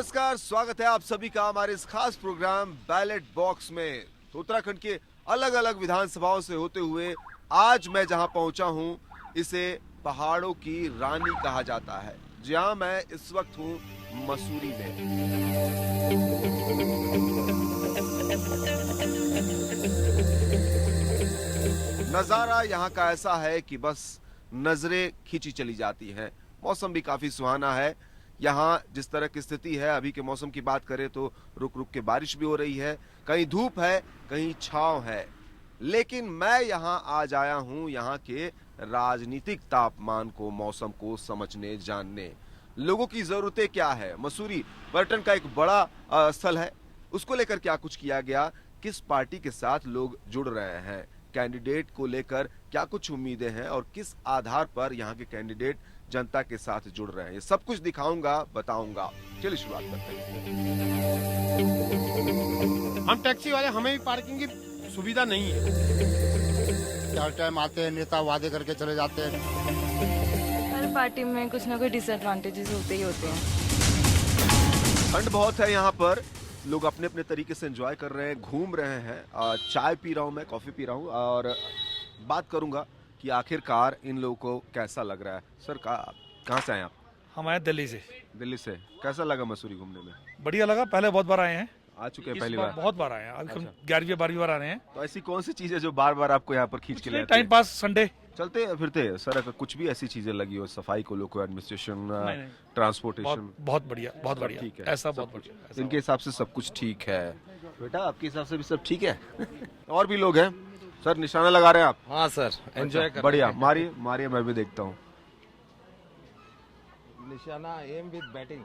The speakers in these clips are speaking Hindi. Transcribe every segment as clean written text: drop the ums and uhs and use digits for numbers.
नमस्कार, स्वागत है आप सभी का हमारे इस खास प्रोग्राम बैलेट बॉक्स में। तो उत्तराखंड के अलग अलग विधानसभाओं से होते हुए आज मैं जहां पहुंचा हूं, इसे पहाड़ों की रानी कहा जाता है। जहां मैं इस वक्त हूं मसूरी में। नजारा यहाँ का ऐसा है कि बस नजरें खींची चली जाती हैं। मौसम भी काफी सुहाना है। यहाँ जिस तरह की स्थिति है, अभी के मौसम की बात करें तो रुक रुक के बारिश भी हो रही है, कहीं धूप है कहीं छांव है। लेकिन मैं यहाँ आज आया हूँ यहाँ के राजनीतिक तापमान को, मौसम को समझने, जानने। लोगों की जरूरतें क्या है। मसूरी पर्यटन का एक बड़ा स्थल है, उसको लेकर क्या कुछ किया गया, किस पार्टी के साथ लोग जुड़ रहे हैं, कैंडिडेट को लेकर क्या कुछ उम्मीदें हैं और किस आधार पर यहाँ के कैंडिडेट जनता के साथ जुड़ रहे हैं, ये सब कुछ दिखाऊंगा, बताऊंगा। चलिए शुरुआत करते हैं। हम टैक्सी वाले, हमें भी पार्किंग की सुविधा नहीं है। चार टाइम आते हैं, नेता वादे करके चले जाते हैं। हर पार्टी में कुछ ना कुछ डिसएडवांटेजेस होते ही होते हैं। ठंड बहुत है यहाँ पर, लोग अपने अपने तरीके से एंजॉय कर रहे हैं, घूम रहे हैं। चाय पी रहा हूँ, मैं कॉफी पी रहा हूँ और बात करूंगा कि आखिरकार इन लोगों को कैसा लग रहा है। सर कहाँ से आए आप? हम आए दिल्ली से। दिल्ली से। कैसा लगा मसूरी घूमने में? बढ़िया लगा, पहले बहुत बार आए हैं। आ चुके हैं इस पहली बार बार? बहुत बार आए हैं, अभी अच्छा। 11वीं 12वीं बार आ रहे हैं। तो ऐसी कौन सी चीज है जो बार बार आपको यहाँ पर खींच के ले आती है? टाइम पास, संडे चलते फिरते सर, अगर कुछ भी ऐसी चीजें लगी हो, सफाई को, लोको एडमिनिस्ट्रेशन, नहीं। ट्रांसपोर्टेशन, बहुत बढ़िया, बहुत सब बढ़िया, ठीक है, ऐसा सब बहुत कुछ। बढ़िया, ऐसा इनके हिसाब से सब कुछ ठीक है। बेटा आपके हिसाब से भी सब ठीक है? और भी लोग हैं। सर निशाना लगा रहे हैं आप? हाँ सर, एंजॉय अच्छा, बढ़िया। मारिए मारिए, मैं भी देखता हूँ। निशाना एम विद बैटिंग।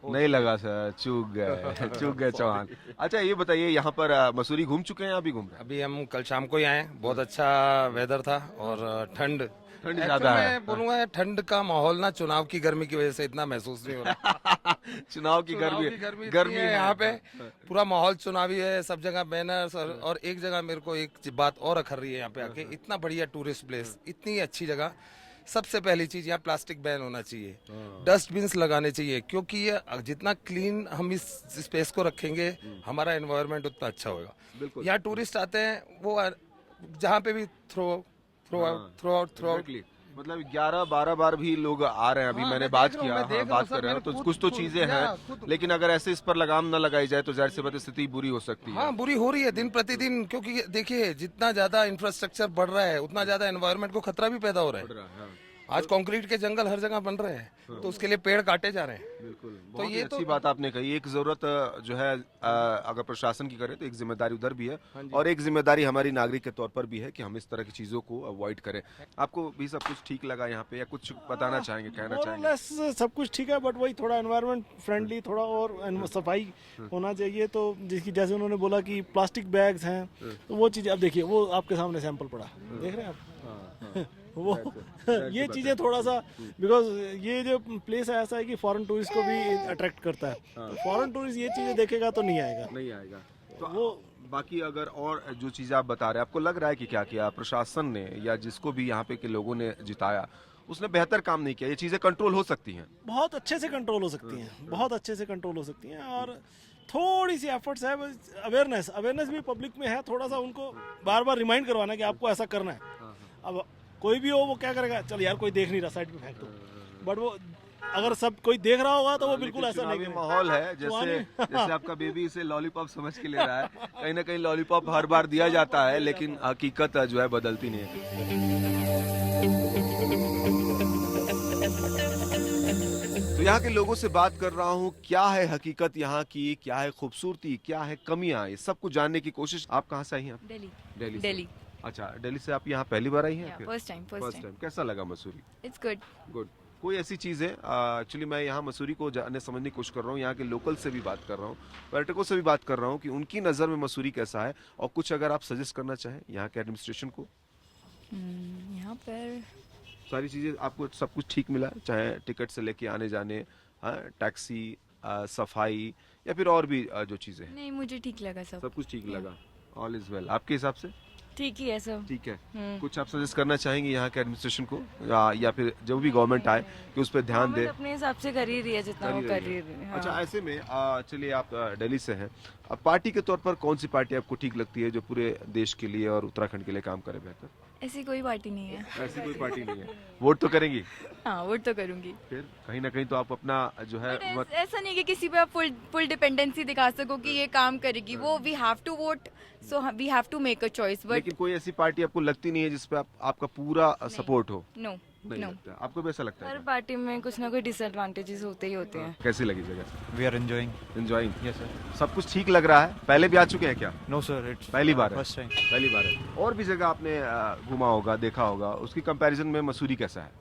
नहीं लगा सर, चूक गए चूक गए चौहान। अच्छा ये बताइए, यहाँ पर मसूरी घूम चुके हैं, अभी घूम रहे हैं? अभी हम कल शाम को ही आए, बहुत अच्छा वेदर था और ठंड ज्यादा है। मैं बोलूंगा ठंड का माहौल ना चुनाव की गर्मी की वजह से इतना महसूस नहीं हो रहा। चुनाव की गर्मी गर्मी है यहाँ पे, पूरा माहौल चुनावी है, सब जगह बैनर्स और एक जगह मेरे को एक बात और अखर रही है यहाँ पे आके, इतना बढ़िया टूरिस्ट प्लेस, इतनी अच्छी जगह। सबसे पहली चीज यहाँ प्लास्टिक बैन होना चाहिए, डस्टबिन्स लगाने चाहिए, क्योंकि ये जितना क्लीन हम इस स्पेस को रखेंगे हमारा एनवायरनमेंट उतना अच्छा होगा। यहाँ टूरिस्ट आते हैं, वो जहाँ पे भी थ्रो आउट मतलब 11-12 बार भी लोग आ रहे हैं। अभी मैंने बात किया, बात कर रहे हैं, तो कुछ तो चीजें हैं, लेकिन अगर ऐसे इस पर लगाम न लगाई जाए तो जाहिर सी बात है स्थिति बुरी हो सकती है। हाँ, बुरी हो रही है दिन प्रतिदिन, क्योंकि देखिए जितना ज्यादा इंफ्रास्ट्रक्चर बढ़ रहा है उतना ज्यादा एनवायरनमेंट को खतरा भी पैदा हो रहा है। आज कंक्रीट के जंगल हर जगह बन रहे हैं, तो उसके लिए पेड़ काटे जा रहे हैं। बिल्कुल, तो ये अच्छी बात आपने कही। एक जरूरत जो है, अगर प्रशासन की करें तो एक जिम्मेदारी उधर भी है और एक जिम्मेदारी हमारी नागरिक के तौर पर भी है कि हम इस तरह की चीजों को अवॉइड करें। आपको भी सब कुछ ठीक लगा यहाँ पे, या कुछ बताना चाहेंगे, कहना चाहेंगे? सब कुछ ठीक है, बट वही थोड़ा एनवायरनमेंट फ्रेंडली, थोड़ा और सफाई होना चाहिए। तो जैसे उन्होंने बोला कि प्लास्टिक बैग्स हैं, तो वो चीज़ अब देखिए, वो आपके सामने सैंपल पड़ा, देख रहे हैं आप? वो ये चीजें थोड़ा सा, बिकॉज ये जो प्लेस है ऐसा है कि फॉरेन टूरिस्ट को भी अट्रैक्ट करता है, तो फॉरेन टूरिस्ट ये चीजें देखेगा तो नहीं आएगा। तो वो बाकी अगर और जो चीजें आप बता रहे हैं, आपको लग रहा है कि क्या किया प्रशासन ने या जिसको भी यहाँ पे के लोगों ने जिताया, उसने बेहतर काम नहीं किया? ये चीजें कंट्रोल हो सकती हैं, बहुत अच्छे से कंट्रोल हो सकती हैं, बहुत अच्छे से कंट्रोल हो सकती हैं। और थोड़ी सी एफर्ट्स है, अवेयरनेस भी पब्लिक में है, थोड़ा सा उनको बार बार रिमाइंड करवाना कि आपको ऐसा करना है। अब कोई भी हो, वो क्या करेगा, चल यार कोई देख नहीं रहा, साइड पे फेंक दो। बट वो अगर सब कोई देख रहा होगा तो वो बिल्कुल ऐसा नहीं करेगा। माहौल है जैसे आपका बेबी इसे लॉलीपॉप समझ के ले रहा है। कहीं ना कहीं लॉलीपॉप हर बार दिया जाता है, लेकिन हकीकत जो है बदलती नहीं है। तो यहाँ के लोगों से बात कर रहा हूँ, क्या है हकीकत यहाँ की, क्या है खूबसूरती, क्या है कमियां, ये सब कुछ जानने की कोशिश। आप कहाँ से आई हैं? दिल्ली। अच्छा, दिल्ली से आप यहाँ पहली बार आई हैं? First time. कैसा लगा मसूरी? It's good. कोई ऐसी चीज़ है, एक्चुअली मैं यहाँ मसूरी को जानने समझने की कोशिश कर रहा हूँ, यहाँ के लोकल से भी बात कर रहा हूँ, पर्यटकों से भी बात कर रहा हूँ कि उनकी नज़र में मसूरी कैसा है, और कुछ अगर आप सजेस्ट करना चाहें यहाँ के एडमिनिस्ट्रेशन को। यहाँ पर सारी चीज़ें आपको सब कुछ ठीक मिला, चाहे टिकट से लेके आने जाने, टैक्सी, सफाई, या फिर और भी जो चीज़ें हैं? नहीं, मुझे ठीक लगा, सब कुछ ठीक लगा। ऑल इज वेल आपके हिसाब से? ठीक ही है सब। ठीक है। हम्म। कुछ आप सजेस्ट करना चाहेंगे यहाँ के एडमिनिस्ट्रेशन को या फिर जो भी गवर्नमेंट आए कि उस पर ध्यान दे? गवर्नमेंट अपने हिसाब से कर ही रही है जितना वो कर रही है। हाँ। अच्छा, ऐसे में चलिए आप दिल्ली से हैं, अब पार्टी के तौर पर कौन सी पार्टी आपको ठीक लगती है जो पूरे देश के लिए और उत्तराखंड के लिए काम करे बेहतर? ऐसी कोई पार्टी नहीं है। ऐसी कोई पार्टी नहीं है। वोट तो करेंगी? हाँ, वोट तो करूंगी। फिर कहीं ना कहीं तो आप अपना जो है But ऐसा नहीं कि किसी पे आप फुल डिपेंडेंसी दिखा सको कि ये काम करेगी, वो we have to vote, so we have to make a choice, but लेकिन कोई ऐसी पार्टी आपको लगती नहीं है जिसपे आपका पूरा सपोर्ट हो? नो नहीं नो। लगता। आपको भी ऐसा लगता हर है? पार्टी में कुछ ना कोई डिसएडवांटेजेस होते ही होते हैं। कैसी लगी जगह? We are enjoying. Enjoying? Yes, sir. सब कुछ ठीक लग रहा है? पहले भी आ चुके हैं क्या? No, sir. It's पहली बार है? first time. पहली बार है। और भी जगह आपने घुमा होगा, देखा होगा, उसकी कंपैरिजन में मसूरी कैसा है?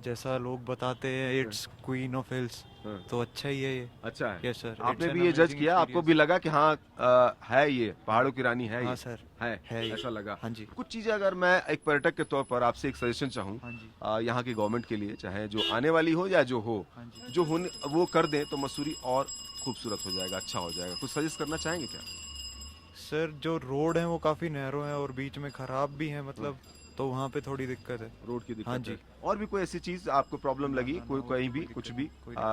जैसा लोग बताते हैं, it's Queen of Hills. हाँ। तो अच्छा ही है ये. अच्छा है। Yes, sir. आपने It's भी an ये जज amazing किया, आपको भी experience. लगा कि हाँ है ये पहाड़ों की रानी है? हाँ ये सर. है ये. ऐसा लगा? हाँ जी. कुछ चीजें अगर मैं एक पर्यटक के तौर पर आपसे एक सजेशन चाहूँ हाँ जी. यहाँ की गवर्नमेंट के लिए, चाहे जो आने वाली हो या जो हो, हाँ जी. जो वो कर दें तो मसूरी और खूबसूरत हो जाएगा, अच्छा हो जाएगा। कुछ सजेस्ट करना चाहेंगे क्या? सर जो रोड है वो काफी नैरो है और बीच में खराब भी है, मतलब तो वहाँ पे थोड़ी दिक्कत है. रोड की दिक्कत हाँ है। जी. और भी कोई ऐसी चीज आपको प्रॉब्लम लगी, कोई कहीं भी कुछ भी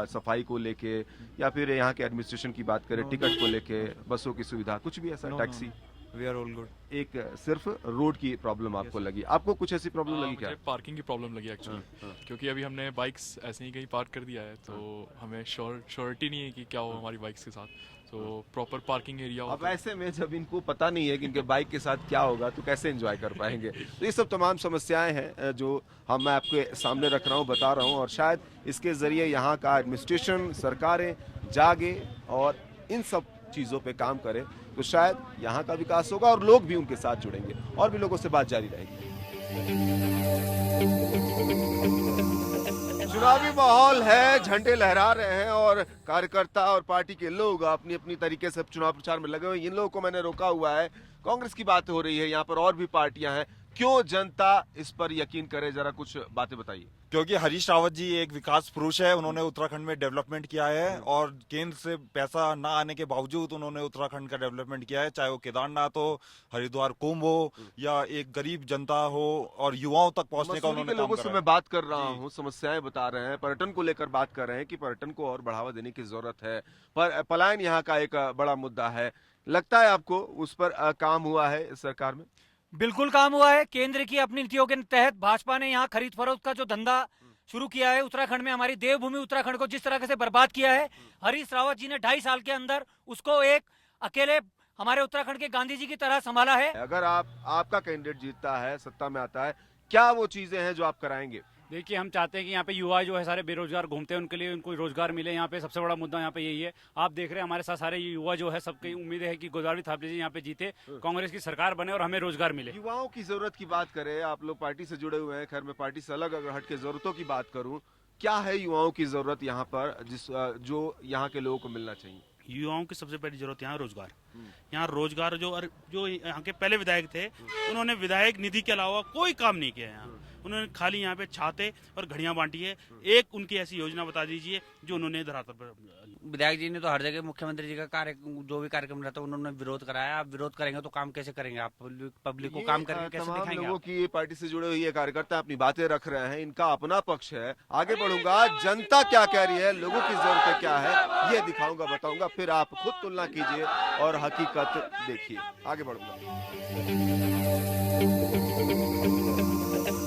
सफाई को लेके या फिर यहाँ के एडमिनिस्ट्रेशन की बात करें, टिकट को लेके, बसों की सुविधा, कुछ भी ऐसा, taxi? We are all good. एक सिर्फ रोड की प्रॉब्लम आपको लगी। आपको कुछ ऐसी प्रॉब्लम लगी क्या? मुझे पार्किंग की प्रॉब्लम लगी एक्चुअली, क्योंकि अभी हमने बाइक्स ऐसे ही कहीं पार्क कर दिया है, तो हमें श्योरिटी नहीं है कि क्या हो हमारी बाइक्स के साथ, तो प्रॉपर पार्किंग एरिया हो। अब ऐसे में जब इनको पता नहीं है कि इनके बाइक के साथ क्या होगा तो कैसे एंजॉय कर पाएंगे? तो ये सब तमाम समस्याएं हैं जो मैं आपके सामने रख रहा हूँ, बता रहा हूँ, और शायद इसके जरिए यहाँ का एडमिनिस्ट्रेशन, सरकारें जागे और इन सब चीज़ों पे काम करें तो शायद यहाँ का विकास होगा और लोग भी उनके साथ जुड़ेंगे। और भी लोगों से बात जारी रहेगी। चुनावी माहौल है, झंडे लहरा रहे हैं और कार्यकर्ता और पार्टी के लोग अपनी अपनी तरीके से चुनाव प्रचार में लगे हुए हैं। इन लोगों को मैंने रोका हुआ है। कांग्रेस की बात हो रही है, यहाँ पर और भी पार्टियां हैं। क्यों जनता इस पर यकीन करे, जरा कुछ बातें बताइए। क्योंकि हरीश रावत जी एक विकास पुरुष है, उन्होंने उत्तराखंड में डेवलपमेंट किया है और केंद्र से पैसा ना आने के बावजूद उन्होंने उत्तराखंड का डेवलपमेंट किया है, चाहे वो केदारनाथ हो, हरिद्वार कुंभ हो या एक गरीब जनता हो और युवाओं तक पहुंचने का उन्होंने काम लोगों से करा है। मैं बात कर रहा हूँ, समस्याएं बता रहे हैं, पर्यटन को लेकर बात कर रहे हैं कि पर्यटन को और बढ़ावा देने की जरूरत है, पर पलायन यहाँ का एक बड़ा मुद्दा है। लगता है आपको उस पर काम हुआ है इस सरकार में? बिल्कुल काम हुआ है। केंद्र की अपनी नीतियों के तहत भाजपा ने यहाँ खरीद फरोख्त का जो धंधा शुरू किया है, उत्तराखंड में हमारी देवभूमि उत्तराखंड को जिस तरह से बर्बाद किया है, हरीश रावत जी ने 2.5 साल के अंदर उसको एक अकेले हमारे उत्तराखंड के गांधी जी की तरह संभाला है। अगर आपका कैंडिडेट जीतता है, सत्ता में आता है, क्या वो चीजें हैं जो आप कराएंगे? देखिए, हम चाहते हैं कि यहाँ पे युवा जो है सारे बेरोजगार घूमते हैं, उनके लिए उनको रोजगार मिले। यहाँ पे सबसे बड़ा मुद्दा यहाँ पे यही है। आप देख रहे हैं हमारे साथ सारे युवा जो है, सबकी उम्मीद है कि गोदावरी थापले जी यहाँ पे जीते, कांग्रेस की सरकार बने और हमें रोजगार मिले। युवाओं की जरूरत की बात करें, आप लोग पार्टी से जुड़े हुए हैं, खैर मैं पार्टी से अलग अगर हट के जरूरतों की बात करूं, क्या है युवाओं की जरूरत यहाँ पर जो यहाँ के लोगों को मिलना चाहिए? युवाओं की सबसे पहली जरूरत यहाँ रोजगार। यहाँ रोजगार जो यहाँ के पहले विधायक थे, उन्होंने विधायक निधि के अलावा कोई काम नहीं किया यहाँ। उन्होंने खाली यहाँ पे छाते और घड़ियां बांटी है। एक उनकी ऐसी योजना बता दीजिए जो उन्होंने धरातल पर। विधायक जी ने तो हर जगह मुख्यमंत्री जी का कार्य, जो भी कार्यक्रम रहता है उन्होंने विरोध कराया। आप विरोध करेंगे तो काम कैसे करेंगे? आप पब्लिक को काम करके कैसे दिखाएंगे? लोगों की पार्टी से जुड़े हुए कार्यकर्ता अपनी बातें रख रहे हैं, इनका अपना पक्ष है। आगे बढ़ूंगा, जनता क्या कह रही है, लोगों की जरूरत क्या है, ये दिखाऊंगा, बताऊंगा, फिर आप खुद तुलना कीजिए और हकीकत देखिए। आगे बढ़ूंगा।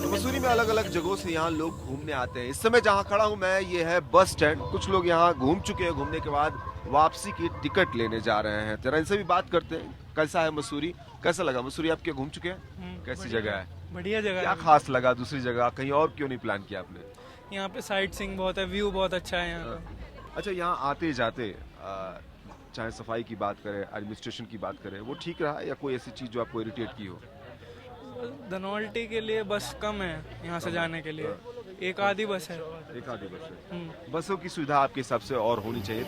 मसूरी में अलग अलग जगहों से यहाँ लोग घूमने आते हैं। इस समय जहाँ खड़ा हूँ मैं, ये है बस स्टैंड। कुछ लोग यहाँ घूम चुके हैं, घूमने के बाद वापसी की टिकट लेने जा रहे हैं। जरा इनसे भी बात करते हैं, कैसा है मसूरी, कैसा लगा मसूरी? आप क्या घूम चुके हैं? कैसी जगह है? बढ़िया जगह। क्या खास लगा दूसरी जगह? कहीं और क्यों नहीं प्लान किया आपने? यहाँ पे साइट सीइंग बहुत है, व्यू बहुत अच्छा है यहाँ का। अच्छा, यहाँ आते जाते चाहे सफाई की बात करें, एडमिनिस्ट्रेशन की बात करें, वो ठीक रहा या कोई ऐसी चीज जो आपको इरिटेट की हो? धनौल्टी के लिए बस कम है यहाँ से जाने के लिए, एक आधी बस है। एक आधी बस है। बसों की सुविधा आपके हिसाब से और होनी चाहिए।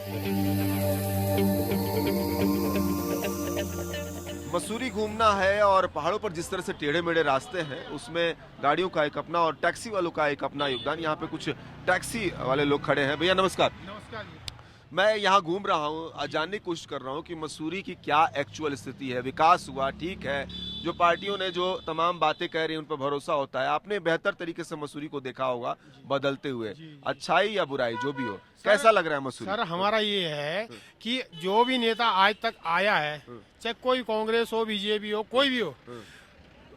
मसूरी घूमना है और पहाड़ों पर जिस तरह से टेढ़े मेढ़े रास्ते हैं, उसमें गाड़ियों का एक अपना और टैक्सी वालों का एक अपना योगदान। यहाँ पे कुछ टैक्सी वाले लोग खड़े हैं। भैया नमस्कार। नमस्कार। मैं यहाँ घूम रहा हूँ, जानने की कोशिश कर रहा हूँ कि मसूरी की क्या एक्चुअल स्थिति है। विकास हुआ, ठीक है, जो पार्टियों ने जो तमाम बातें कह रही हैं उन पर भरोसा होता है। आपने बेहतर तरीके से मसूरी को देखा होगा बदलते हुए, अच्छाई या बुराई जो भी हो, कैसा लग रहा है मसूरी? सर हमारा ये है कि जो भी नेता आज तक आया है, चाहे कोई कांग्रेस हो, बीजेपी हो, कोई भी हो,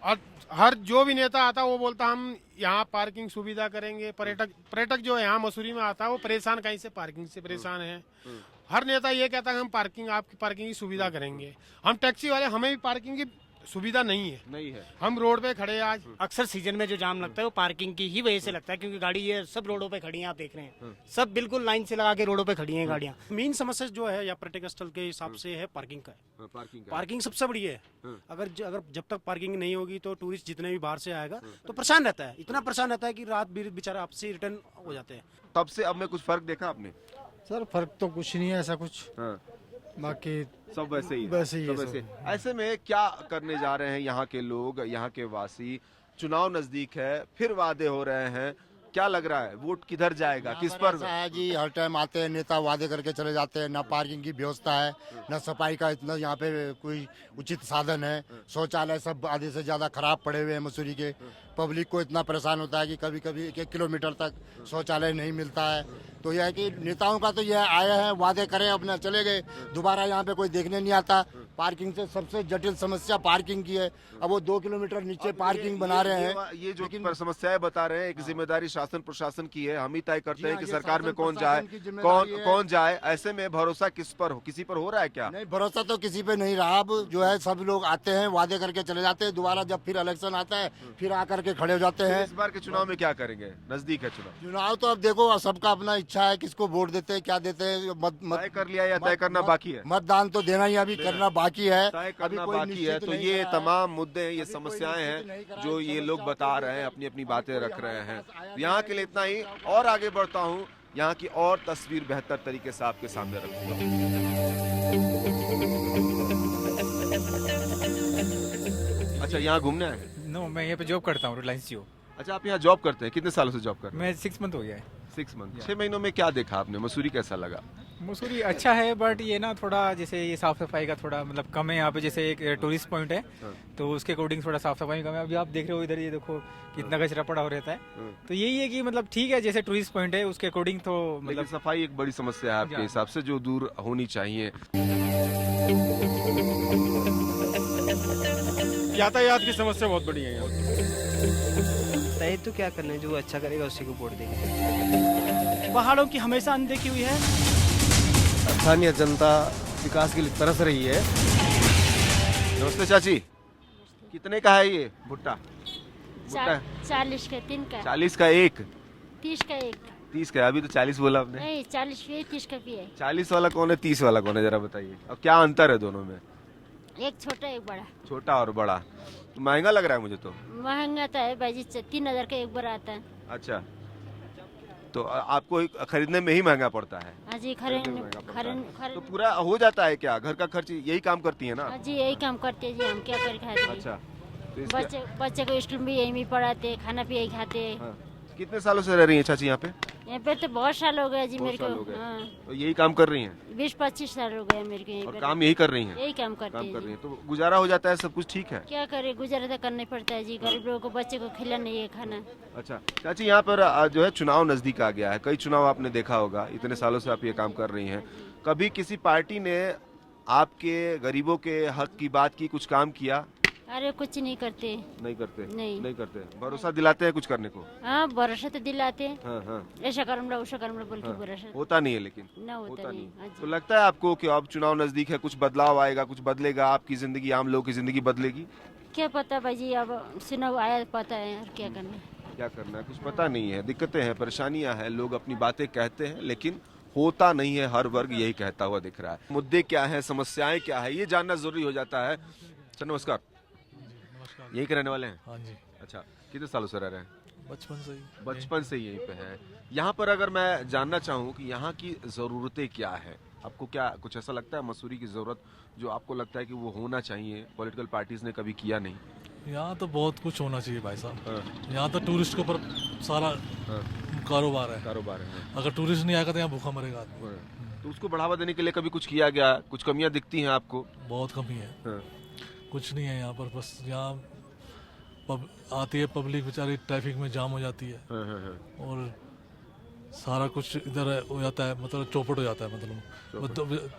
और हर जो भी नेता आता है वो बोलता हम यहाँ पार्किंग सुविधा करेंगे। पर्यटक जो यहाँ मसूरी में आता है वो परेशान कहीं से पार्किंग से परेशान है। हर नेता ये कहता है हम आपकी पार्किंग की सुविधा करेंगे। हम टैक्सी वाले, हमें भी पार्किंग की सुविधा नहीं है। हम रोड पे खड़े हैं आज। अक्सर सीजन में जो जाम लगता है वो पार्किंग की ही वजह से लगता है, क्योंकि गाड़ी ये सब रोडों पे खड़ी हैं, आप देख रहे हैं सब बिल्कुल लाइन से लगा के रोडों पे खड़ी हैं गाड़ियाँ। मेन समस्या जो है या पर्यटक स्थल के हिसाब से है पार्किंग का। पार्किंग सबसे बड़ी है। अगर जब तक पार्किंग नहीं होगी तो टूरिस्ट जितने भी बाहर से आएगा तो परेशान रहता है, इतना परेशान रहता है कि रात बेचारा आपसे रिटर्न हो जाते हैं। तब से अब में कुछ फर्क देखा आपने? सर फर्क तो कुछ नहीं है ऐसा कुछ, बाकी सब वैसे ही है। वैसे ही है सब वैसे। ऐसे में क्या करने जा रहे हैं यहाँ के लोग, यहाँ के वासी? चुनाव नजदीक है, फिर वादे हो रहे हैं, क्या लग रहा है वोट किधर जाएगा, किस पर? ऐसा है जी, हर टाइम आते हैं नेता, वादे करके चले जाते हैं, ना पार्किंग की व्यवस्था है, ना सफाई का इतना यहाँ पे कोई उचित साधन है। शौचालय सब आधे से ज्यादा खराब पड़े हुए हैं मसूरी के। पब्लिक को इतना परेशान होता है कि कभी कभी 1-1 किलोमीटर तक शौचालय नहीं मिलता है। तो यह है कि नेताओं का तो यह आए हैं, वादे करें, अपना चले गए, दोबारा यहाँ पे कोई देखने नहीं आता। पार्किंग से सबसे जटिल समस्या पार्किंग की है। अब वो 2 किलोमीटर नीचे पार्किंग बना रहे हैं। ये जो समस्याएं बता रहे हैं, एक जिम्मेदारी शासन प्रशासन की है। हम ही तय करते हैं कि सरकार में कौन जाए, कौन जाए। ऐसे में भरोसा किस पर हो, किसी पर हो रहा है क्या? नहीं, भरोसा तो किसी पे नहीं रहा। अब जो है सब लोग आते हैं, वादे करके चले जाते हैं, दोबारा जब फिर इलेक्शन आता है फिर आकर के खड़े हो जाते हैं। इस बार के चुनाव में क्या करेंगे? नजदीक है चुनाव तो अब देखो सबका अपना इच्छा है, किसको वोट देते हैं, क्या देते हैं। तय कर लिया या तय करना बाकी है? मतदान तो देना ही अभी करना बाकी है, तय करना बाकी है। तो ये तमाम मुद्दे, ये समस्याएं हैं जो ये लोग बता रहे हैं, अपनी अपनी बातें रख रहे हैं। यहाँ के लिए इतना ही, और आगे बढ़ता हूँ, यहाँ की और तस्वीर बेहतर तरीके से आपके सामने रखूंगा। अच्छा, यहाँ घूमने आए हैं? नो, मैं यहाँ पे जॉब करता हूँ, रिलायंस जियो। अच्छा, आप यहाँ जॉब करते हैं? कितने सालों से जॉब करते हैं? मैं 6 मंथ हो गया है। 6 मंथ। 6 महीनों में क्या देखा आपने? मसूरी कैसा लगा? मसूरी अच्छा है, बट ये ना थोड़ा जैसे ये साफ सफाई का थोड़ा मतलब कम है यहाँ पे। जैसे एक टूरिस्ट पॉइंट है तो उसके अकॉर्डिंग थोड़ा साफ सफाई कम है। अभी आप देख रहे हो इधर, ये देखो कितना कचरा पड़ा हो रहता है। तो यही है कि मतलब ठीक है, जैसे टूरिस्ट पॉइंट है उसके अकॉर्डिंग तो मतलब सफाई एक बड़ी समस्या है आपके हिसाब से, जो दूर होनी चाहिए। यातायात की समस्या बहुत बड़ी है यहाँ। तय तो क्या करना है, जो अच्छा करेगा उसी को वोट देंगे। पहाड़ों की हमेशा अनदेखी हुई है। स्थानीय जनता विकास के लिए तरस रही है। नमस्ते चाची, कितने का है ये भुट्टा? 40 का 3 का। 40 का एक? 30 का एक। 30 का? अभी तो 40 बोला आपने। नहीं, 40 भी है, 30 का भी है। 40 वाला कौन है, 30 वाला कौन है, जरा बताइए। और क्या अंतर है दोनों में? एक छोटा एक बड़ा। छोटा और बड़ा। तो महंगा लग रहा है मुझे तो। महंगा तो है भाई जी, 3000 का एक बड़ा आता है। अच्छा, तो आपको खरीदने में ही महंगा पड़ता है? हाँ जी, खरीद तो पूरा हो जाता है क्या? घर का खर्च यही काम करती है ना? हाँ जी, यही काम करते हैं जी, हम क्या कर खाते हैं। अच्छा, तो बच्चे को स्कूल में यही पढ़ाते, खाना भी यही खाते। हाँ। कितने सालों से रह रही हैं चाची यहाँ पे? यहाँ पे तो बहुत साल हो गए जी मेरे को। हाँ। तो यही काम कर रही हैं? 20-25 साल हो गए मेरे को यहीं और पर। काम यही कर रही हैं? यही काम करते हैं। तो गुजारा हो जाता है, सब कुछ ठीक है? क्या करे, गुजारा तो करना पड़ता है जी, गरीब लोगों को, बच्चे को खिलाना है खाना। अच्छा चाची, यहाँ पर जो है चुनाव नजदीक आ गया है, कई चुनाव आपने देखा होगा, इतने सालों से आप ये काम कर रही हैं। कभी किसी पार्टी ने आपके गरीबों के हक की बात की, कुछ काम किया? अरे कुछ नहीं करते। नहीं करते? नहीं करते। भरोसा दिलाते हैं कुछ करने को? हाँ, भरोसा तो दिलाते हैं। हाँ। ऐसा कर्म वैसा कर्म बोल के भरोसा होता नहीं है, लेकिन ना होता नहीं। तो लगता है आपको कि अब चुनाव नजदीक है, कुछ बदलाव आएगा, कुछ बदलेगा, आपकी जिंदगी, आम लोगों की जिंदगी बदलेगी? क्या पता भाई जी, अब चुनाव आया पता है यार, क्या करना है, कुछ पता नहीं है। दिक्कतें हैं, परेशानियां हैं, लोग अपनी बातें कहते हैं लेकिन होता नहीं है। हर वर्ग यही कहता हुआ दिख रहा है। मुद्दे क्या है, समस्याएं क्या है, ये जानना जरूरी हो जाता है। सर नमस्कार, यही के रहने वाले हैं? हाँ जी। अच्छा, कितने सालों से रह रहे हैं? बचपन से ही यहीं पे है। यहाँ पर अगर मैं जानना चाहूँ कि यहाँ की ज़रूरतें क्या है, आपको क्या कुछ ऐसा लगता है मसूरी की ज़रूरत जो आपको लगता है कि वो होना चाहिए, पॉलिटिकल पार्टीज ने कभी किया नहीं? यहाँ तो बहुत कुछ होना चाहिए भाई साहब। यहाँ तो टूरिस्ट के ऊपर सारा कारोबार है। कारोबार है। अगर टूरिस्ट नहीं आएगा तो यहाँ भूखा मरेगा आदमी। तो उसको बढ़ावा देने के लिए कभी कुछ किया गया? कुछ कमियां दिखती हैं आपको? बहुत कमी है। हाँ। कुछ नहीं है यहाँ पर, बस यहाँ आती है पब्लिक बेचारी, ट्रैफिक में जाम हो जाती है। और सारा कुछ इधर हो जाता है, मतलब चौपट हो जाता है, मतलब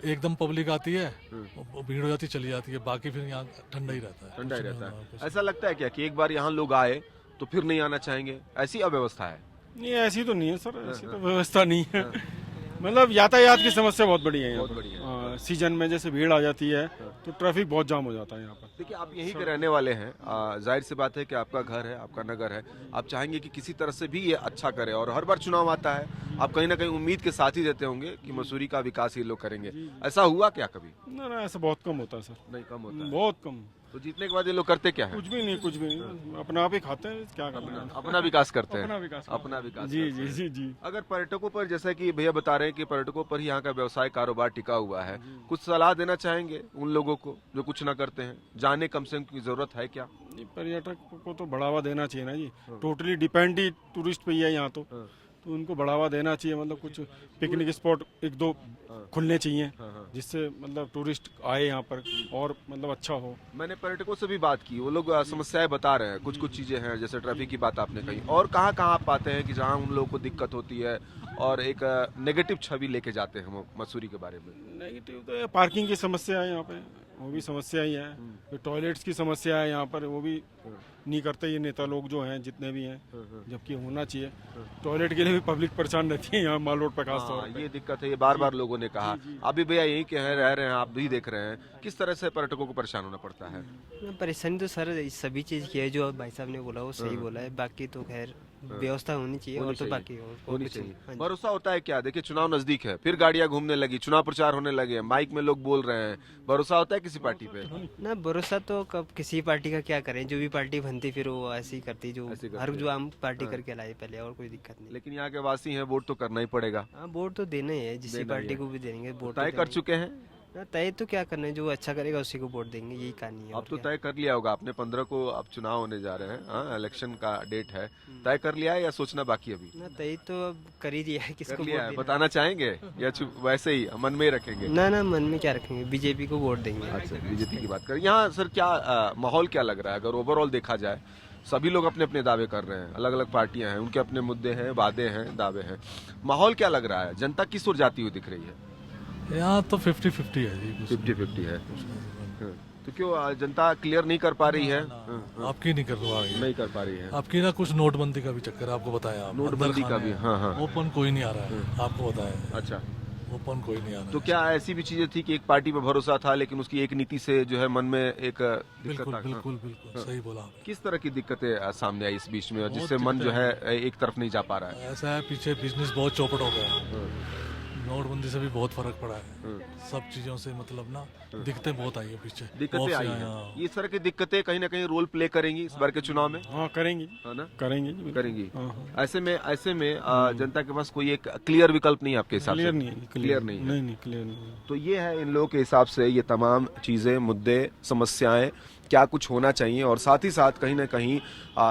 एकदम पब्लिक आती है, भीड़ हो जाती है, चली जाती है, बाकी फिर यहाँ ठंडा ही रहता है। ठंडा ही रहता है। ऐसा लगता है क्या कि एक बार यहाँ लोग आए तो फिर नहीं आना चाहेंगे? ऐसी अव्यवस्था है? नहीं, ऐसी तो नहीं है सर, ऐसी तो व्यवस्था नहीं है। मतलब यातायात की समस्या बहुत बड़ी है यहाँ पर। सीजन में जैसे भीड़ आ जाती है तो ट्रैफिक बहुत जाम हो जाता है यहाँ पर। देखिए, आप यहीं के रहने वाले हैं, जाहिर सी बात है कि आपका घर है, आपका नगर है, आप चाहेंगे कि किसी तरह से भी ये अच्छा करे, और हर बार चुनाव आता है, आप कहीं ना कहीं उम्मीद के साथ ही देते होंगे कि मसूरी का विकास ये लोग करेंगे। ऐसा हुआ क्या कभी? ना, ऐसा बहुत कम होता है सर। नहीं, कम होता है, बहुत कम। तो जीतने के बाद ये लोग करते क्या है? कुछ भी नहीं, कुछ भी नहीं, अपना आप ही खाते हैं, क्या करना है। अपना विकास करते हैं, अपना विकास। जी जी जी जी। अगर पर्यटकों पर, जैसा कि भैया बता रहे हैं कि पर्यटकों पर ही यहाँ का व्यवसाय कारोबार टिका हुआ है, कुछ सलाह देना चाहेंगे उन लोगों को जो कुछ ना करते हैं? जाने कम से कम की जरूरत है क्या? पर्यटक को तो बढ़ावा देना चाहिए ना जी, टोटली डिपेंड ही टूरिस्ट पे ही है यहाँ तो उनको बढ़ावा देना चाहिए। मतलब कुछ पिकनिक स्पॉट एक दो खुलने चाहिए जिससे मतलब टूरिस्ट आए यहाँ पर और मतलब अच्छा हो। मैंने पर्यटकों से भी बात की, वो लोग समस्याएं बता रहे हैं, कुछ कुछ चीजें हैं, जैसे ट्रैफिक की बात आपने कही, और कहाँ आप पाते हैं कि जहाँ उन लोगों को दिक्कत होती है और एक नेगेटिव छवि लेके जाते हैं वो मसूरी के बारे में? नेगेटिव तो पार्किंग की समस्या है यहाँ पे, वो भी समस्या ही है। टॉयलेट्स की समस्या है यहाँ पर, वो भी नहीं करते ये नेता लोग जो हैं, जितने भी हैं, जबकि होना चाहिए। टॉयलेट के लिए भी पब्लिक परेशान रहती है यहाँ माल रोड पर, खास तौर पे। ये दिक्कत है, ये बार बार लोगों ने कहा। अभी भैया यहीं के हैं, रह रहे हैं, आप भी देख रहे हैं, किस तरह से पर्यटकों को परेशान होना पड़ता है? परेशानी तो सर सभी चीज़ की है, जो भाई साहब ने बोला वो सही बोला है, बाकी तो खैर व्यवस्था होनी चाहिए, और तो बाकी होनी चाहिए। भरोसा होता है क्या? देखिए, चुनाव नजदीक है, फिर गाड़ियां घूमने लगी, चुनाव प्रचार होने लगे, माइक में लोग बोल रहे हैं, भरोसा होता है किसी पार्टी पे? ना, भरोसा तो कब किसी पार्टी का क्या करें, जो भी पार्टी बनती फिर वो ऐसी करती, जो हर जो आम पार्टी करके लाई पहले, और कोई दिक्कत नहीं। लेकिन यहाँ के वासी हैं, वोट तो करना ही पड़ेगा। हाँ, वोट तो देना ही है, जिस पार्टी को भी देंगे वोट। तय कर चुके हैं? तय तो क्या करना है, जो अच्छा करेगा उसी को वोट देंगे, यही कहानी है। अब तो तय कर लिया होगा आपने, 15 को अब चुनाव होने जा रहे हैं, हाँ, इलेक्शन का डेट है, तय कर लिया है या सोचना बाकी अभी? ना, तय तो अब कर ही दिया है, किसको लिया है, बताना चाहेंगे या वैसे ही मन में रखेंगे? ना, मन में क्या रखेंगे, बीजेपी को वोट देंगे। अच्छा, बीजेपी की बात करें। यहाँ सर क्या माहौल क्या लग रहा है, अगर ओवरऑल देखा जाए? सभी लोग अपने अपने दावे कर रहे हैं, अलग अलग पार्टियां हैं, उनके अपने मुद्दे हैं, वादे हैं, दावे हैं, माहौल क्या लग रहा है? जनता किस ओर जाती हुई दिख रही है? यहाँ तो 50-50 है जी। 50-50 है। तो क्यों जनता क्लियर नहीं कर पा रही है? आपकी नहीं कर पा रही है, नहीं कर पा रही है आपकी ना। कुछ नोटबंदी का भी चक्कर है, आपको बताया, नोटबंदी का भी। हाँ। ओपन कोई नहीं आ रहा है, आपको बताया। अच्छा, ओपन कोई नहीं आ रहा। तो क्या ऐसी भी चीजें थी कि एक पार्टी पे भरोसा था, लेकिन उसकी एक नीति से जो है मन में एक बिल्कुल सही बोला। किस तरह की दिक्कतें सामने आई इस बीच में, जिससे मन जो है एक तरफ नहीं जा पा रहा है? ऐसा है, पीछे बिजनेस बहुत चौपट हो गया, नोटबंदी से भी बहुत फर्क पड़ा है, सब चीजों से मतलब ना दिक्कतें बहुत आई है पीछे, दिक्कतें आई हैं। ये तरह की दिक्कतें कहीं ना कहीं रोल प्ले करेंगी इस बार के चुनाव में? हाँ, करेंगी, है ना, करेंगी। ऐसे में जनता के पास कोई एक क्लियर विकल्प नहीं है आपके हिसाब से? क्लियर नहीं। तो ये है इन लोगों के हिसाब से, ये तमाम चीजें, मुद्दे, समस्याएं, क्या कुछ होना चाहिए, और साथ ही साथ कहीं ना कहीं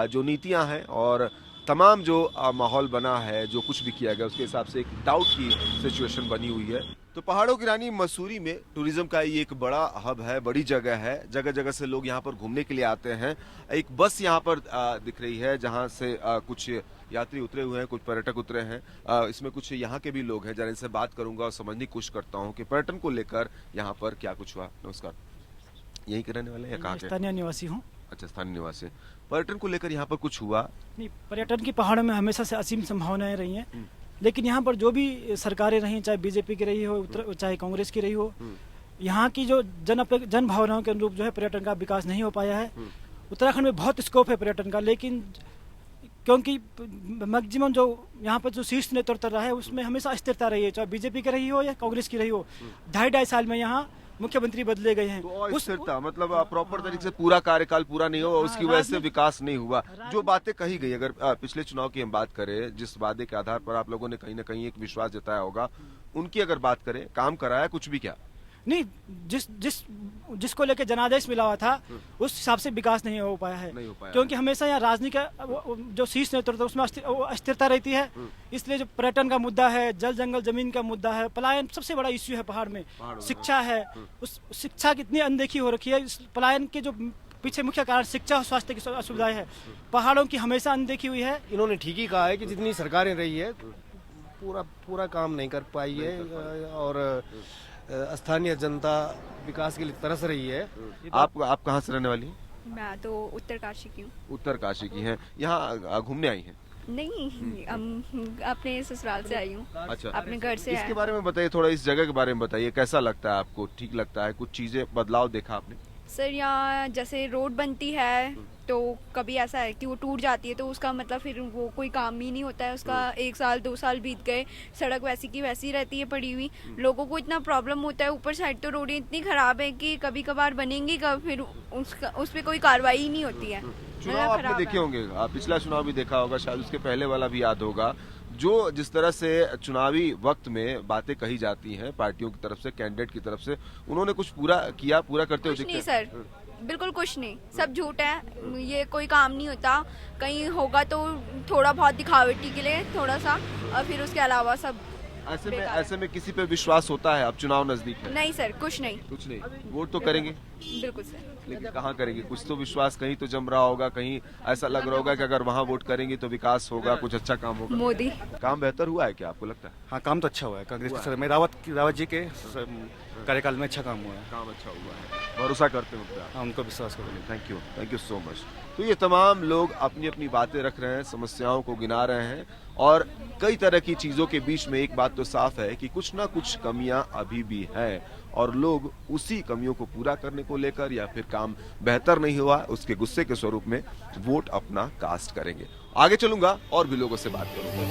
जो नीतियां हैं और तमाम जो माहौल बना है, जो कुछ भी किया गया, उसके हिसाब से एक डाउट की सिचुएशन बनी हुई है। तो पहाड़ों की रानी मसूरी में टूरिज्म का ये एक बड़ा हब है, बड़ी जगह है, जगह जगह से लोग यहाँ पर घूमने के लिए आते हैं। एक बस यहाँ पर दिख रही है, जहाँ से कुछ यात्री उतरे हुए हैं, कुछ पर्यटक उतरे हैं। इसमें कुछ यहाँ के भी लोग हैं, जरा इनसे बात करूंगा और समझने की कोशिश करता हूँ कि पर्यटन को लेकर यहाँ पर क्या कुछ हुआ। नमस्कार, यहीं के रहने वाले हैं? कहाँ के? स्थानीय निवासी हूँ। अच्छा, स्थानीय निवासी। पर्यटन को लेकर यहाँ पर कुछ हुआ? नहीं, पर्यटन की पहाड़ों में हमेशा से असीम संभावनाएं रही हैं, लेकिन यहाँ पर जो भी सरकारें रही, चाहे बीजेपी की रही हो, चाहे कांग्रेस की रही हो, यहाँ की जो जन भावनाओं के अनुरूप जो है पर्यटन का विकास नहीं हो पाया है। उत्तराखंड में बहुत स्कोप है पर्यटन का, लेकिन क्योंकि मैक्सिमम जो यहाँ पर जो शीर्ष नेतृत्व रहा है उसमें हमेशा स्थिरता रही है, चाहे बीजेपी की रही हो या कांग्रेस की रही हो। 2.5 साल में यहाँ मुख्यमंत्री बदले गए हैं, तो स्थिरता मतलब प्रॉपर तरीके से पूरा कार्यकाल पूरा नहीं हुआ, उसकी वजह से विकास नहीं हुआ। जो बातें कही गई, अगर पिछले चुनाव की हम बात करें, जिस वादे के आधार पर आप लोगों ने कहीं ना कहीं एक विश्वास जताया होगा, उनकी अगर बात करें, काम कराया कुछ भी क्या? नहीं, जिसको लेके जनादेश मिला हुआ था उस हिसाब से विकास नहीं हो पाया है, क्योंकि हमेशा यहाँ राजनीति का जो शीर्ष नेतृत्व उसमें अस्थिरता रहती है। इसलिए जो पर्यटन का मुद्दा है, जल जंगल जमीन का मुद्दा है, पलायन सबसे बड़ा इश्यू है पहाड़ में, शिक्षा है, उस शिक्षा की इतनी अनदेखी हो रखी है। इस पलायन के जो पीछे मुख्य कारण शिक्षा और स्वास्थ्य की असुविधाएं है, पहाड़ों की हमेशा अनदेखी हुई है। इन्होंने ठीक ही कहा है कि जितनी सरकारें रही है पूरा काम नहीं कर पाई है और स्थानीय जनता विकास के लिए तरस रही है। आप कहाँ से रहने वाली हैं? मैं तो उत्तरकाशी की हूँ। उत्तरकाशी की हैं। यहाँ घूमने आई हैं? नहीं, अपने ससुराल से आई हूँ। अच्छा, अपने घर से। इसके बारे में बताइए, थोड़ा इस जगह के बारे में बताइए, कैसा लगता है आपको? ठीक लगता है? कुछ चीजें बदलाव देखा आपने? सर यहाँ जैसे रोड बनती है तो कभी ऐसा है कि वो टूट जाती है, तो उसका मतलब फिर वो कोई काम ही नहीं होता है उसका। 1 साल 2 साल बीत गए, सड़क वैसी की वैसी रहती है पड़ी हुई, लोगों को इतना प्रॉब्लम होता है। ऊपर साइड तो रोडें इतनी खराब है कि कभी कभार बनेंगी कब, फिर उस पर कोई कार्रवाई ही नहीं होती है। चुनाव आपने देखे होंगे, पिछला चुनाव भी देखा होगा, शायद उसके पहले वाला भी याद होगा। जो जिस तरह से चुनावी वक्त में बातें कही जाती हैं पार्टियों की तरफ से, कैंडिडेट की तरफ से, उन्होंने कुछ पूरा करते हुए दिखते हैं? सर बिल्कुल कुछ नहीं, सब झूठ है, ये कोई काम नहीं होता। कहीं होगा तो थोड़ा बहुत दिखावटी के लिए थोड़ा सा, और फिर उसके अलावा सब ऐसे में किसी पे विश्वास होता है? अब चुनाव नजदीक है। नहीं सर, कुछ नहीं। वोट तो करेंगे? बिल्कुल सर। लेकिन कहाँ करेंगे? कुछ तो विश्वास कहीं तो जम रहा होगा, कहीं ऐसा लग रहा होगा कि अगर वहाँ वोट करेंगे तो विकास होगा, कुछ अच्छा काम होगा। मोदी काम बेहतर हुआ है क्या आपको लगता है? हाँ, काम तो अच्छा हुआ है कांग्रेस के समय में, रावत जी के कार्यकाल में अच्छा काम हुआ है। काम अच्छा हुआ है, भरोसा करते हो? हाँ, उनको विश्वास करो। Thank you so much. तो ये तमाम लोग अपनी अपनी बातें रख रहे हैं, समस्याओं को गिना रहे हैं, और कई तरह की चीजों के बीच में एक बात तो साफ है कि कुछ ना कुछ कमियां अभी भी हैं, और लोग उसी कमियों को पूरा करने को लेकर या फिर काम बेहतर नहीं हुआ उसके गुस्से के स्वरूप में वोट अपना कास्ट करेंगे। आगे चलूंगा और भी लोगों से बात करूंगा।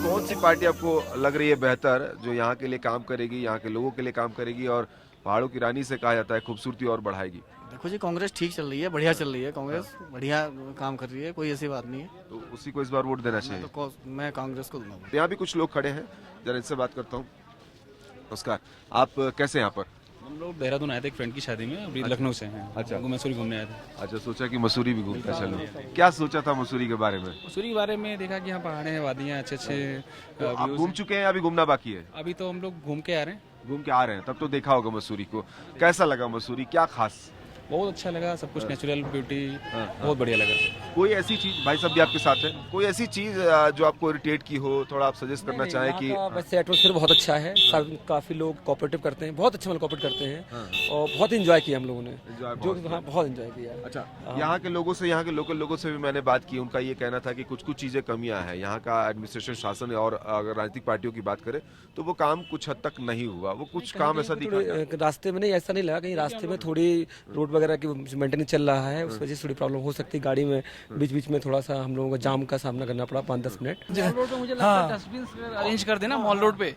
कौन सी पार्टी आपको लग रही है बेहतर, जो यहाँ के लिए काम करेगी, यहाँ के लोगों के लिए काम करेगी, और पहाड़ों की रानी से कहा जाता है खूबसूरती और बढ़ाएगी? देखो जी, कांग्रेस ठीक चल रही है, बढ़िया चल रही है, कांग्रेस बढ़िया काम कर रही है, कोई ऐसी बात नहीं है। तो उसी को इस बार वोट देना चाहिए? तो मैं कांग्रेस को दूंगा। यहाँ भी कुछ लोग खड़े हैं, जरा इनसे बात करता हूँ। नमस्कार, आप कैसे यहाँ पर? हम लोग देहरादून आए थे एक फ्रेंड की शादी में, अभी लखनऊ से हैं। अच्छा, मसूरी घूमने आए थे। अच्छा, सोचा कि मसूरी भी घूमते चलो। क्या सोचा था मसूरी के बारे में? मसूरी के बारे में देखा कि यहाँ पहाड़े हैं, वादियाँ, अच्छे आप घूम चुके हैं या अभी घूमना बाकी है? अभी तो हम लोग घूम के आ रहे हैं। तब तो देखा होगा मसूरी को। कैसा लगा मसूरी, क्या खास? बहुत अच्छा लगा, सब कुछ नेचुरल ब्यूटी, बहुत बढ़िया लगा। कोई ऐसी चीज, भाई साहब भी आपके साथ है, कोई ऐसी चीज जो आपको इरिटेट की हो, थोड़ा आप सजेस्ट करना चाहें? कि वैसे एटमॉस्फेयर बहुत अच्छा है, काफी लोग कोऑपरेटिव करते हैं, बहुत अच्छा कोऑपरेट करते हैं, और बहुत एंजॉय किया हम लोगों ने, बहुत एंजॉय किया। अच्छा, यहाँ के लोगों से, यहाँ के लोकल लोगों से भी मैंने बात की, उनका ये कहना था कि कुछ चीजें कमियां हैं यहाँ का एडमिनिस्ट्रेशन, शासन, और अगर राजनीतिक पार्टियों की बात करें तो वो काम कुछ हद तक नहीं हुआ, वो कुछ काम ऐसा दिखा। रास्ते में नहीं, ऐसा नहीं लगा, कहीं रास्ते में थोड़ी रोड वगैरह की मेंटेनेंस चल रहा है, उस वजह से थोड़ी प्रॉब्लम हो सकती है। गाड़ी में बीच में थोड़ा सा हम लोगों को जाम का सामना करना पड़ा 5-10 मिनट। मुझे लगता है डस्टबिन अरेंज कर देना मॉल रोड पे,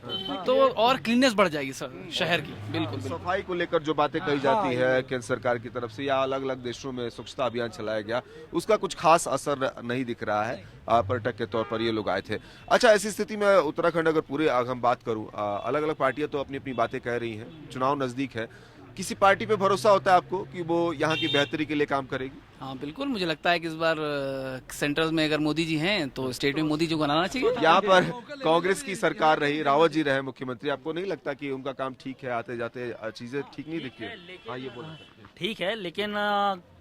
तो और क्लीननेस बढ़ जाएगी सर शहर की। बिल्कुल सफाई को लेकर जो बातें कही जाती है केंद्र सरकार की तरफ से, या अलग अलग देशों में स्वच्छता अभियान चलाया गया, उसका कुछ खास असर नहीं दिख रहा है। पर्यटक के तौर पर ये लोग आए थे। अच्छा, ऐसी स्थिति में उत्तराखंड अगर पूरे हम बात करूं, अलग अलग पार्टियां तो अपनी अपनी बातें कह रही हैं, चुनाव नजदीक है, किसी पार्टी पे भरोसा होता है आपको कि वो यहाँ की बेहतरी के लिए काम करेगी? हाँ बिल्कुल, मुझे लगता है कि इस बार सेंटर में अगर मोदी जी हैं तो स्टेट में मोदी जी को बनाना चाहिए। यहाँ पर कांग्रेस की सरकार रही, रावत जी रहे मुख्यमंत्री, आपको नहीं लगता कि उनका काम ठीक है, आते जाते चीजें ठीक नहीं दिखती? हाँ, ये बोल ठीक है, लेकिन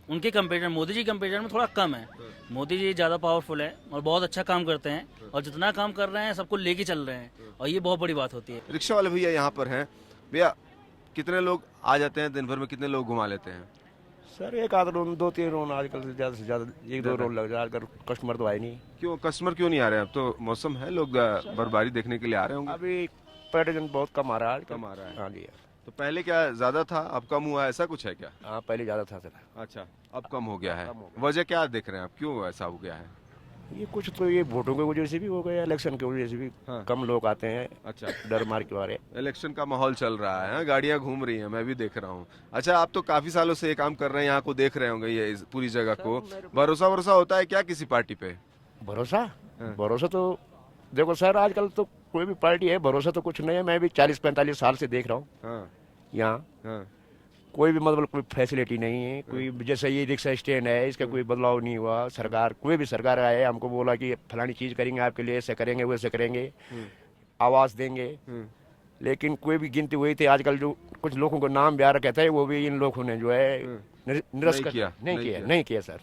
उनके कंपेरिजन मोदी जी कंपेरिजन में थोड़ा कम है। मोदी जी ज़्यादा पावरफुल है और बहुत अच्छा काम करते हैं, और जितना काम कर रहे हैं सबको लेके चल रहे हैं, और ये बहुत बड़ी बात होती है। रिक्शा वाले भैया यहाँ पर हैं। भैया, कितने लोग आ जाते हैं दिन भर में, कितने लोग घुमा लेते हैं? सर एक आध रोन, 2-3 रोन, आजकल से ज्यादा 1-2 रोन लग जाए, आजकल कस्टमर तो आए नहीं। क्यों कस्टमर क्यों नहीं आ रहे हैं? अब तो मौसम है, लोग बर्फबारी देखने के लिए आ रहे होंगे। अभी पर्यटन बहुत कम आ रहा है, कम आ रहा है। हाँ जी। तो पहले क्या ज्यादा था, अब कम हुआ, ऐसा कुछ है क्या? हाँ, पहले ज्यादा था सर। अच्छा, अब कम हो गया है। वजह क्या देख रहे हैं आप, क्यों ऐसा हो गया है? ये कुछ तो ये वोटों की वजह से भी हो गया, इलेक्शन की वजह से भी कम लोग आते हैं। अच्छा, डर मार के बारे। इलेक्शन का माहौल चल रहा है, गाड़ियां घूम रही हैं, मैं भी देख रहा हूँ। अच्छा, आप तो काफी सालों से ये काम कर रहे हैं, यहाँ को देख रहे होंगे, ये पूरी जगह को। भरोसा होता है क्या किसी पार्टी पे? भरोसा तो देखो सर, आजकल तो कोई भी पार्टी है, भरोसा तो कुछ नहीं है। मैं भी 40-45 साल से देख रहा हूँ यहाँ कोई भी मतलब कोई फैसिलिटी नहीं है। कोई जैसे ये रिक्शा स्टैंड है, इसका कोई बदलाव नहीं हुआ। सरकार कोई भी सरकार आए हमको बोला कि फलानी चीज़ करेंगे आपके लिए, ऐसे करेंगे वैसे करेंगे, आवास देंगे, लेकिन कोई भी गिनती हुई थी। आजकल जो कुछ लोगों को नाम ब्याह कहते हैं वो भी इन लोगों ने जो है नहीं किया सर।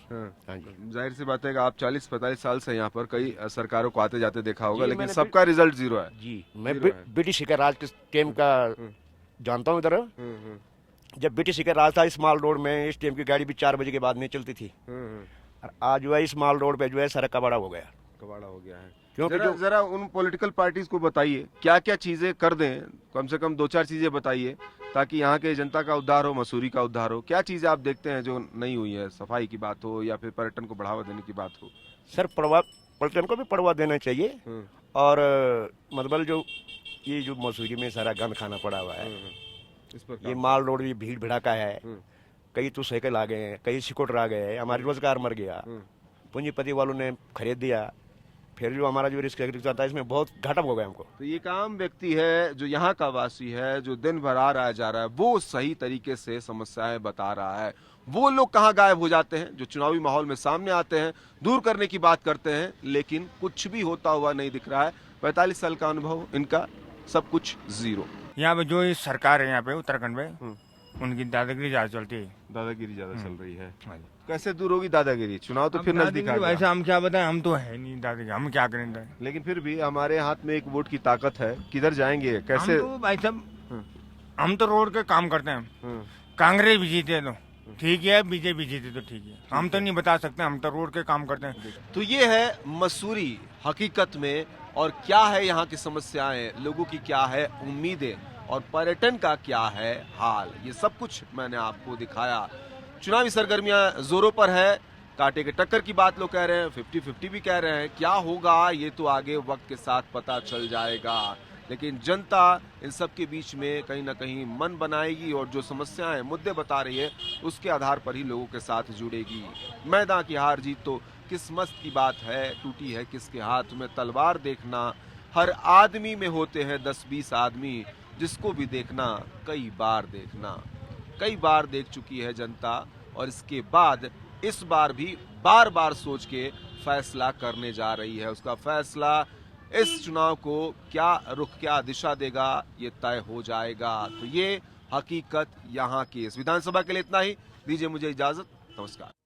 हाँ जी, जाहिर सी बात है कि आप 40-45 साल से यहाँ पर कई सरकारों को आते जाते देखा होगा, लेकिन सबका रिजल्ट जीरो है। जी, मैं ब्रिटिश का राज के टाइम का जानता हूँ। इधर जब ब्रिटिश का राज था, इस माल रोड में इस टाइम की गाड़ी भी 4 बजे के बाद नहीं चलती थी। और आज जो है इस माल रोड पे जो है सड़क कबाड़ा हो गया है। क्योंकि जरा उन पॉलिटिकल पार्टीज को बताइए क्या क्या चीजें कर दें, कम से कम 2-4 चीजें बताइए ताकि यहाँ के जनता का उद्धार हो, मसूरी का उद्धार हो। क्या चीजें आप देखते हैं जो नहीं हुई है? सफाई की बात हो या फिर पर्यटन को बढ़ावा देने की बात हो। सर पर्यटन को भी बढ़ावा देना चाहिए, और मतलब जो ये जो मसूरी में सारा गंद खाना पड़ा हुआ है, इस पर ये माल रोड भी भीड़ भड़ाका है। कई तो साइकिल आ गए हैं, कई स्कूटर आ गए हैं, हमारे रोजगार मर गया। पूंजीपति वालों ने खरीद दिया, फिर जो हमारा जो रिक्शा था इसमें बहुत घाटा हो गया हमको। तो ये एक आम व्यक्ति है जो यहाँ का वासी है, जो दिन भर आ रहा है जा रहा है, वो सही तरीके से समस्याएं बता रहा है। वो लोग कहाँ गायब हो जाते हैं जो चुनावी माहौल में सामने आते हैं, दूर करने की बात करते हैं, लेकिन कुछ भी होता हुआ नहीं दिख रहा है। 45 साल का अनुभव इनका, सब कुछ जीरो। यहाँ पे जो सरकार है यहाँ पे उत्तराखंड में, उनकी दादागिरी ज्यादा चलती है। दादागिरी ज्यादा चल रही है। कैसे दूर होगी दादागिरी? चुनाव तो फिर नजदीक आ गया। वैसे हम क्या बताएं, हम तो है नहीं दादागिरी, हम क्या करेंगे। लेकिन फिर भी हमारे हाथ में एक वोट की ताकत है। किधर जाएंगे, कैसे? भाई साहब हम तो रोड के काम करते हैं। कांग्रेस भी जीते तो ठीक है, बीजेपी जीते तो ठीक है, हम तो नहीं बता सकते, हम तो रोड के काम करते हैं। तो ये है मसूरी हकीकत में, और क्या है यहाँ की समस्याएं, लोगों की क्या है उम्मीदें, और पर्यटन का क्या है हाल, ये सब कुछ मैंने आपको दिखाया। चुनावी सरगर्मियां जोरों पर है, कांटे के टक्कर की बात लोग कह रहे हैं, 50-50 भी कह रहे हैं। क्या होगा ये तो आगे वक्त के साथ पता चल जाएगा, लेकिन जनता इन सब के बीच में कहीं ना कहीं मन बनाएगी और जो समस्याएं मुद्दे बता रही है उसके आधार पर ही लोगों के साथ जुड़ेगी। मैदान की हार जीत तो किस्मत की बात है, टूटी है किसके हाथ में तलवार देखना। हर आदमी में होते हैं 10-20 आदमी, जिसको भी देखना कई बार देखना। कई बार देख चुकी है जनता, और इसके बाद इस बार भी बार बार सोच के फैसला करने जा रही है। उसका फैसला इस चुनाव को क्या रुख, क्या दिशा देगा, ये तय हो जाएगा। तो ये हकीकत यहाँ की। इस विधानसभा के लिए इतना ही। दीजिए मुझे इजाजत, नमस्कार।